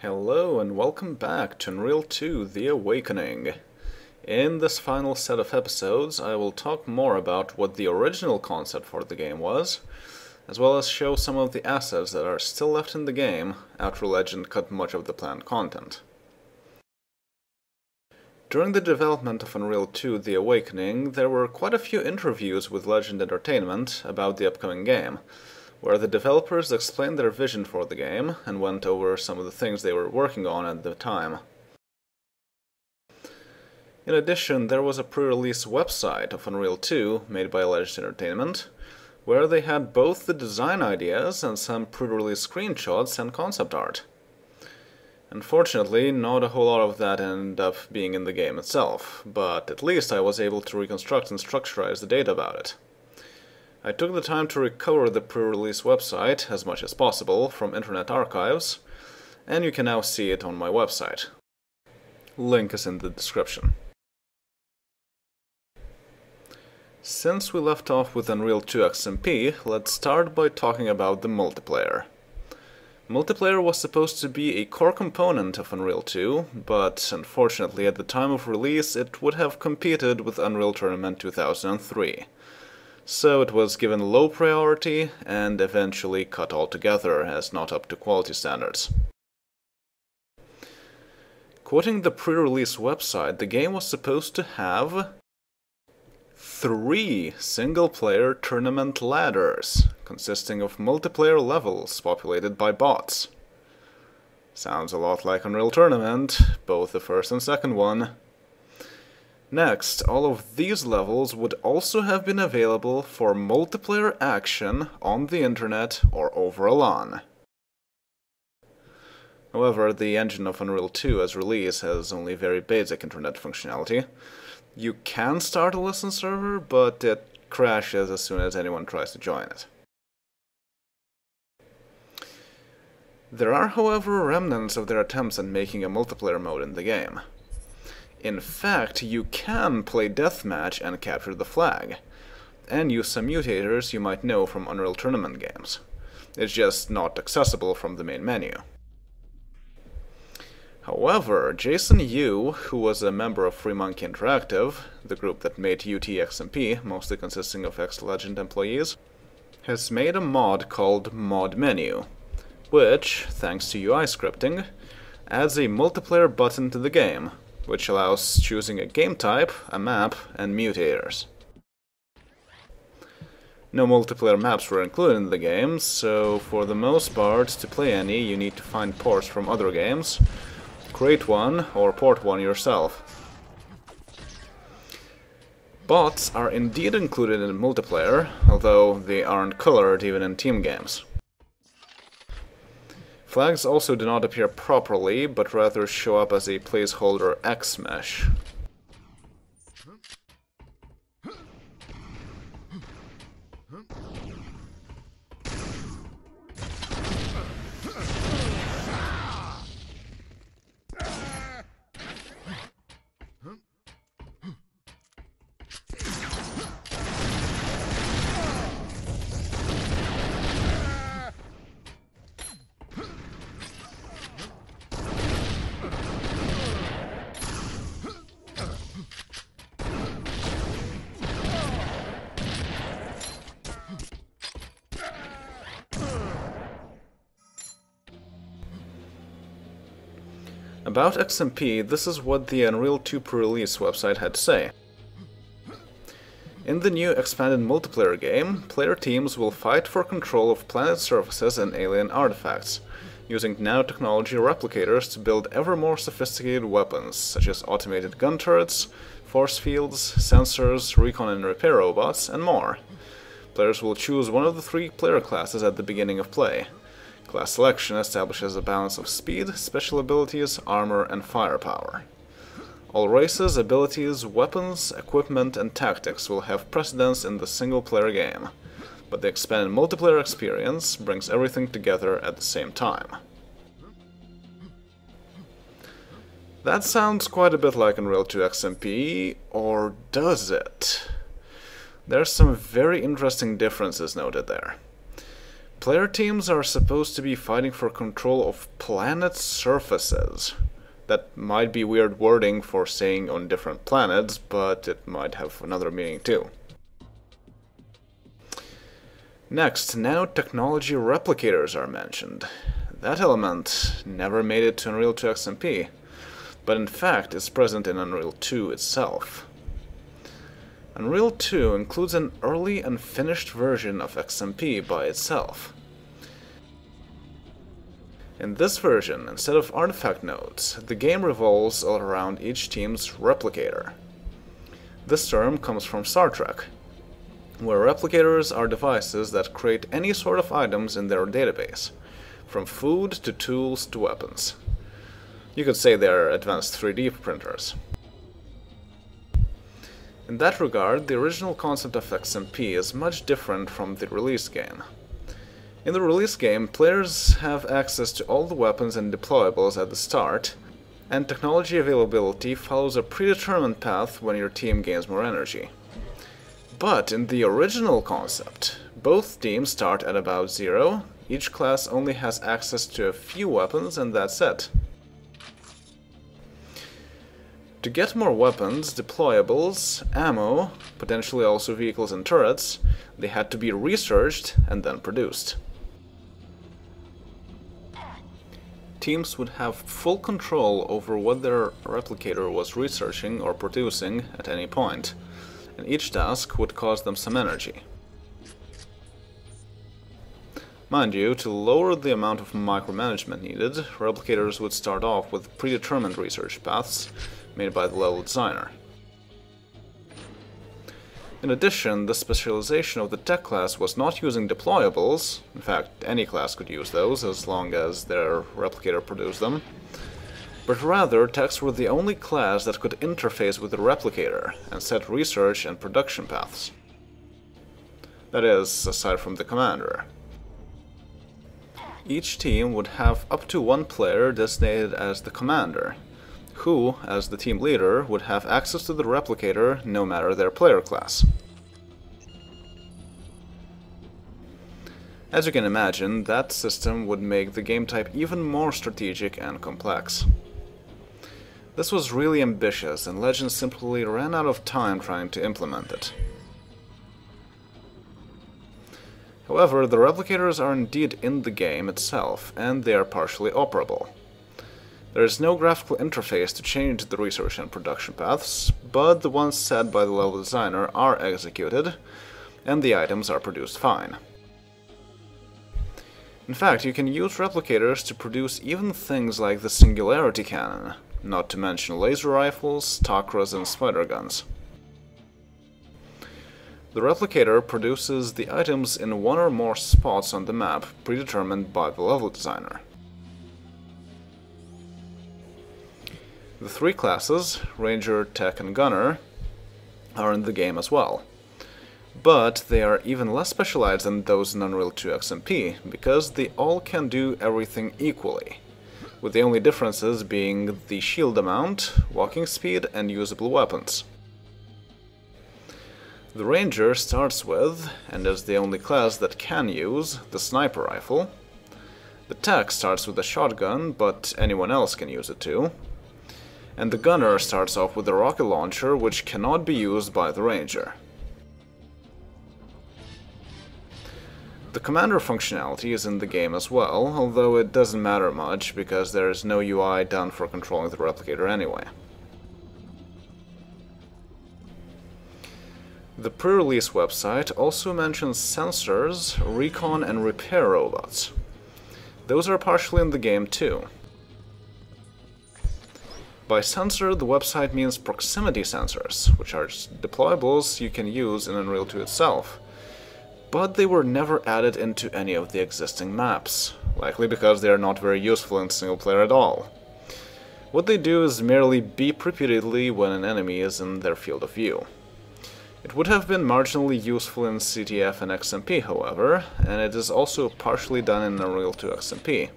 Hello and welcome back to Unreal 2 The Awakening. In this final set of episodes, I will talk more about what the original concept for the game was, as well as show some of the assets that are still left in the game after Legend cut much of the planned content. During the development of Unreal 2 The Awakening, there were quite a few interviews with Legend Entertainment about the upcoming game, where the developers explained their vision for the game and went over some of the things they were working on at the time. In addition, there was a pre-release website of Unreal 2 made by Legend Entertainment, where they had both the design ideas and some pre-release screenshots and concept art. Unfortunately, not a whole lot of that ended up being in the game itself, but at least I was able to reconstruct and structurize the data about it. I took the time to recover the pre-release website as much as possible from Internet Archives, and you can now see it on my website. Link is in the description. Since we left off with Unreal 2 XMP, let's start by talking about the multiplayer. Multiplayer was supposed to be a core component of Unreal 2, but unfortunately at the time of release it would have competed with Unreal Tournament 2003. So it was given low priority and eventually cut altogether as not up to quality standards. Quoting the pre-release website, the game was supposed to have 3 single-player tournament ladders, consisting of multiplayer levels populated by bots. Sounds a lot like Unreal Tournament, both the first and second one. Next, all of these levels would also have been available for multiplayer action on the internet or over a LAN. However, the engine of Unreal 2 as release has only very basic internet functionality. You can start a listen server, but it crashes as soon as anyone tries to join it. There are, however, remnants of their attempts at making a multiplayer mode in the game. In fact, you can play deathmatch and capture the flag, and use some mutators you might know from Unreal Tournament games. It's just not accessible from the main menu. However, Jason Yu, who was a member of FreeMonkey Interactive, the group that made UTXMP, mostly consisting of ex-Legend employees, has made a mod called Mod Menu, which, thanks to UI scripting, adds a multiplayer button to the game, which allows choosing a game type, a map, and mutators. No multiplayer maps were included in the game, so for the most part, to play any, you need to find ports from other games, create one, or port one yourself. Bots are indeed included in multiplayer, although they aren't colored even in team games. Flags also do not appear properly, but rather show up as a placeholder X mesh. About XMP, this is what the Unreal 2 pre-release website had to say. In the new expanded multiplayer game, player teams will fight for control of planet surfaces and alien artifacts, using nanotechnology replicators to build ever more sophisticated weapons, such as automated gun turrets, force fields, sensors, recon and repair robots, and more. Players will choose one of the 3 player classes at the beginning of play. Class selection establishes a balance of speed, special abilities, armor, and firepower. All races, abilities, weapons, equipment, and tactics will have precedence in the single-player game, but the expanded multiplayer experience brings everything together at the same time. That sounds quite a bit like Unreal 2 XMP, or does it? There's some very interesting differences noted there. Player teams are supposed to be fighting for control of planet surfaces. That might be weird wording for saying on different planets, but it might have another meaning too. Next, nanotechnology replicators are mentioned. That element never made it to Unreal 2 XMP, but in fact is present in Unreal 2 itself. Unreal 2 includes an early unfinished version of XMP by itself. In this version, instead of artifact nodes, the game revolves all around each team's replicator. This term comes from Star Trek, where replicators are devices that create any sort of items in their database, from food to tools to weapons. You could say they're advanced 3D printers. In that regard, the original concept of XMP is much different from the release game. In the release game, players have access to all the weapons and deployables at the start, and technology availability follows a predetermined path when your team gains more energy. But in the original concept, both teams start at about 0, each class only has access to a few weapons and that's it. To get more weapons, deployables, ammo, potentially also vehicles and turrets, they had to be researched and then produced. Teams would have full control over what their replicator was researching or producing at any point, and each task would cost them some energy. Mind you, to lower the amount of micromanagement needed, replicators would start off with predetermined research paths made by the level designer. In addition, the specialization of the tech class was not using deployables. In fact, any class could use those as long as their replicator produced them, but rather techs were the only class that could interface with the replicator and set research and production paths. That is, aside from the commander. Each team would have up to one player designated as the commander, who, as the team leader, would have access to the replicator no matter their player class. As you can imagine, that system would make the game type even more strategic and complex. This was really ambitious, and Legend simply ran out of time trying to implement it. However, the replicators are indeed in the game itself, and they are partially operable. There is no graphical interface to change the research and production paths, but the ones set by the level designer are executed, and the items are produced fine. In fact, you can use replicators to produce even things like the Singularity Cannon, not to mention laser rifles, Takras, and spider guns. The replicator produces the items in one or more spots on the map, predetermined by the level designer. The three classes, Ranger, Tech, and Gunner, are in the game as well. But they are even less specialized than those in Unreal 2 XMP, because they all can do everything equally, with the only differences being the shield amount, walking speed, and usable weapons. The Ranger starts with, and is the only class that can use, the sniper rifle. The Tech starts with a shotgun, but anyone else can use it too. And the Gunner starts off with a rocket launcher, which cannot be used by the Ranger. The Commander functionality is in the game as well, although it doesn't matter much because there is no UI done for controlling the replicator anyway. The pre-release website also mentions sensors, recon, and repair robots. Those are partially in the game too. By sensor, the website means proximity sensors, which are deployables you can use in Unreal 2 itself. But they were never added into any of the existing maps, likely because they are not very useful in single player at all. What they do is merely beep repeatedly when an enemy is in their field of view. It would have been marginally useful in CTF and XMP, however, and it is also partially done in Unreal 2 XMP.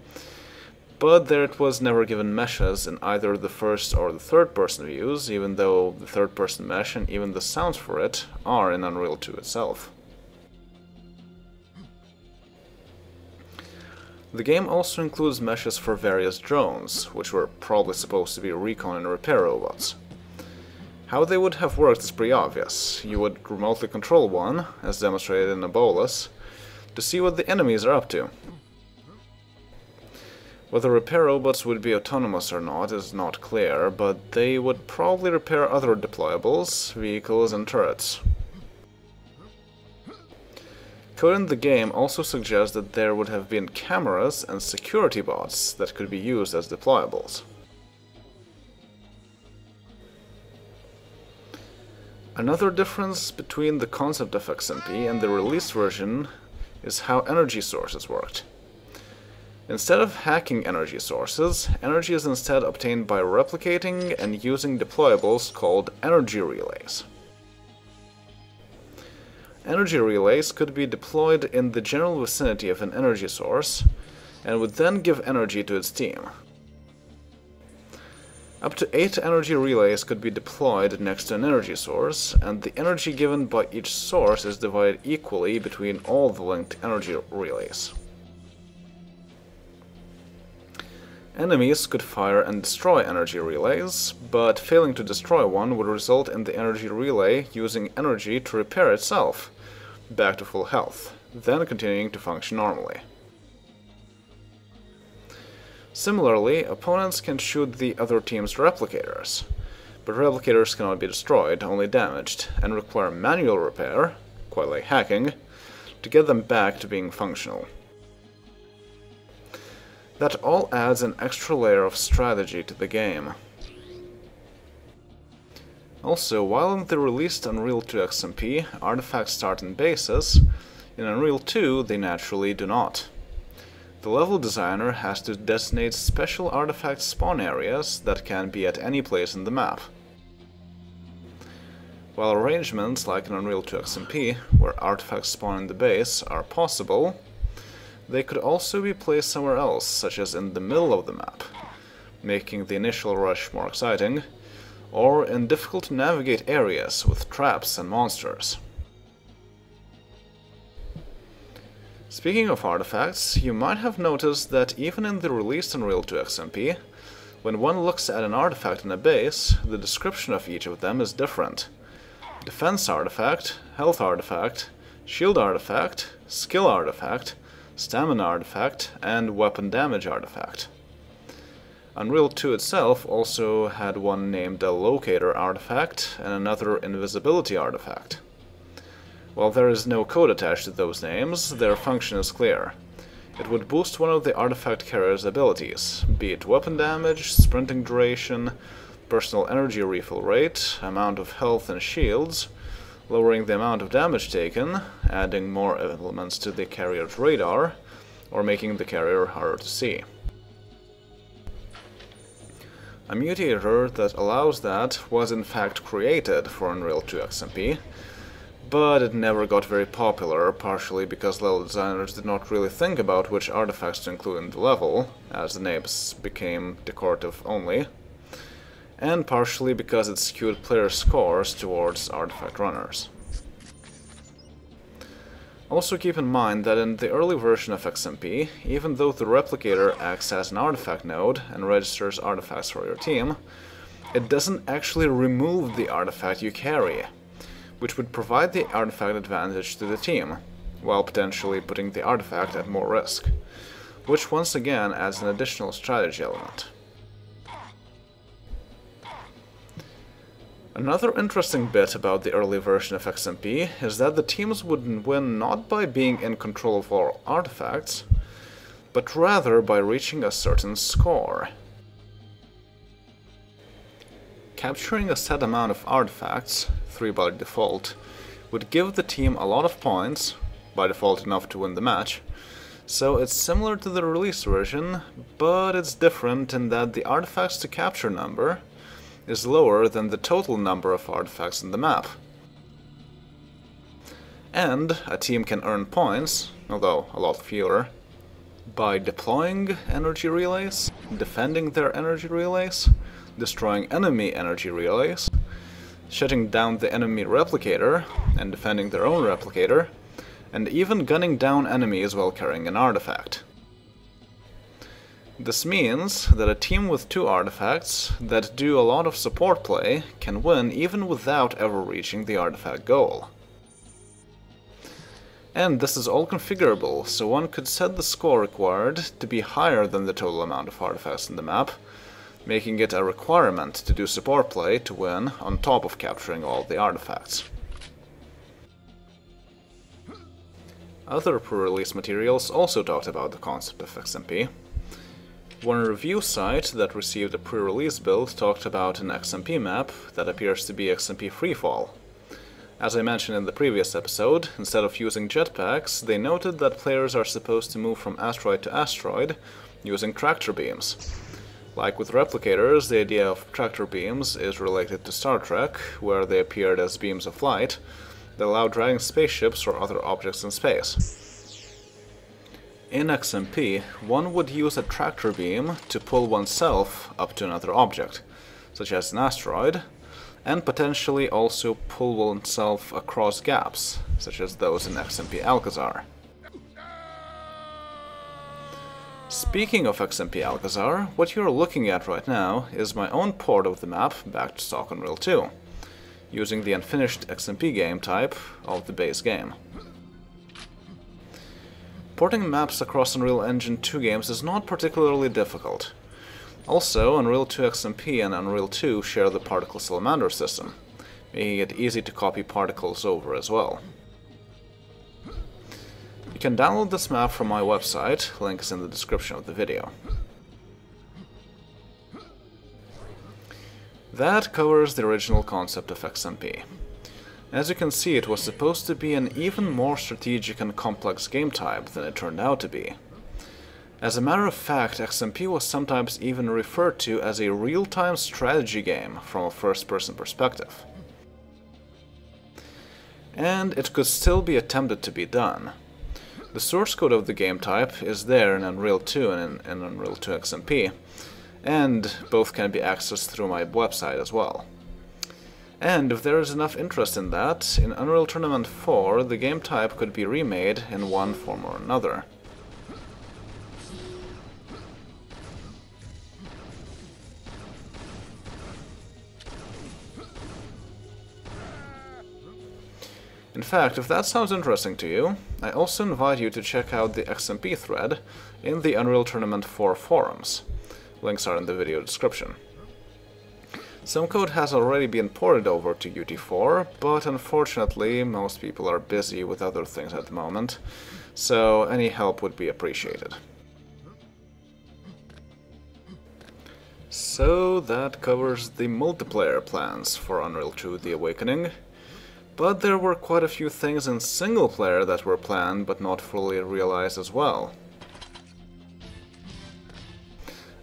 But there it was never given meshes in either the first or the third person views, even though the third person mesh and even the sounds for it are in Unreal 2 itself. The game also includes meshes for various drones, which were probably supposed to be recon and repair robots. How they would have worked is pretty obvious. You would remotely control one, as demonstrated in Abolus, to see what the enemies are up to. Whether repair robots would be autonomous or not is not clear, but they would probably repair other deployables, vehicles, and turrets. Code in the game also suggests that there would have been cameras and security bots that could be used as deployables. Another difference between the concept of XMP and the released version is how energy sources worked. Instead of hacking energy sources, energy is instead obtained by replicating and using deployables called energy relays. Energy relays could be deployed in the general vicinity of an energy source and would then give energy to its team. Up to 8 energy relays could be deployed next to an energy source, and the energy given by each source is divided equally between all the linked energy relays. Enemies could fire and destroy energy relays, but failing to destroy one would result in the energy relay using energy to repair itself back to full health, then continuing to function normally. Similarly, opponents can shoot the other team's replicators, but replicators cannot be destroyed, only damaged, and require manual repair, quite like hacking, to get them back to being functional. That all adds an extra layer of strategy to the game. Also, while in the released Unreal 2 XMP, artifacts start in bases, in Unreal 2 they naturally do not. The level designer has to designate special artifact spawn areas that can be at any place in the map. While arrangements like in Unreal 2 XMP, where artifacts spawn in the base, are possible, they could also be placed somewhere else, such as in the middle of the map, making the initial rush more exciting, or in difficult to navigate areas with traps and monsters. Speaking of artifacts, you might have noticed that even in the released Unreal 2 XMP, when one looks at an artifact in a base, the description of each of them is different. Defense artifact, health artifact, shield artifact, skill artifact, stamina artifact, and weapon damage artifact. Unreal 2 itself also had one named a locator artifact and another invisibility artifact. While there is no code attached to those names, their function is clear. It would boost one of the artifact carrier's abilities, be it weapon damage, sprinting duration, personal energy refill rate, amount of health and shields, lowering the amount of damage taken, adding more elements to the carrier's radar, or making the carrier harder to see. A mutator that allows that was in fact created for Unreal 2 XMP, but it never got very popular, partially because level designers did not really think about which artifacts to include in the level, as the names became decorative only, and partially because it skewed player scores towards artifact runners. Also keep in mind that in the early version of XMP, even though the replicator acts as an artifact node and registers artifacts for your team, it doesn't actually remove the artifact you carry, which would provide the artifact advantage to the team, while potentially putting the artifact at more risk, which once again adds an additional strategy element. Another interesting bit about the early version of XMP is that the teams would win not by being in control of all artifacts, but rather by reaching a certain score. Capturing a set amount of artifacts, 3 by default, would give the team a lot of points, by default enough to win the match, so it's similar to the release version, but it's different in that the artifacts to capture number is lower than the total number of artifacts in the map. And a team can earn points, although a lot fewer, by deploying energy relays, defending their energy relays, destroying enemy energy relays, shutting down the enemy replicator and defending their own replicator, and even gunning down enemies while carrying an artifact. This means that a team with 2 artifacts that do a lot of support play can win even without ever reaching the artifact goal. And this is all configurable, so one could set the score required to be higher than the total amount of artifacts in the map, making it a requirement to do support play to win on top of capturing all the artifacts. Other pre-release materials also talked about the concept of XMP. One review site that received a pre-release build talked about an XMP map that appears to be XMP Freefall. As I mentioned in the previous episode, instead of using jetpacks, they noted that players are supposed to move from asteroid to asteroid using tractor beams. Like with replicators, the idea of tractor beams is related to Star Trek, where they appeared as beams of light that allow dragging spaceships or other objects in space. In XMP, one would use a tractor beam to pull oneself up to another object, such as an asteroid, and potentially also pull oneself across gaps, such as those in XMP Alcazar. Speaking of XMP Alcazar, what you're looking at right now is my own port of the map back to stock Unreal 2, using the unfinished XMP game type of the base game. Porting maps across Unreal Engine 2 games is not particularly difficult. Also, Unreal 2 XMP and Unreal 2 share the particle salamander system, making it easy to copy particles over as well. You can download this map from my website, link is in the description of the video. That covers the original concept of XMP. As you can see, it was supposed to be an even more strategic and complex game type than it turned out to be. As a matter of fact, XMP was sometimes even referred to as a real-time strategy game from a first-person perspective. And it could still be attempted to be done. The source code of the game type is there in Unreal 2 and in Unreal 2 XMP, and both can be accessed through my website as well. And if there is enough interest in that, in Unreal Tournament 4 the game type could be remade in one form or another. In fact, if that sounds interesting to you, I also invite you to check out the XMP thread in the Unreal Tournament 4 forums. Links are in the video description. Some code has already been ported over to UT4, but unfortunately most people are busy with other things at the moment, so any help would be appreciated. So that covers the multiplayer plans for Unreal 2 The Awakening, but there were quite a few things in single player that were planned but not fully realized as well.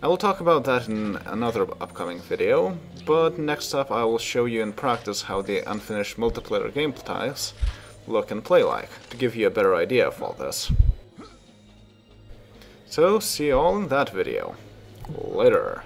I will talk about that in another upcoming video, but next up I will show you in practice how the unfinished multiplayer game types look and play like, to give you a better idea of all this. So, see you all in that video. Later.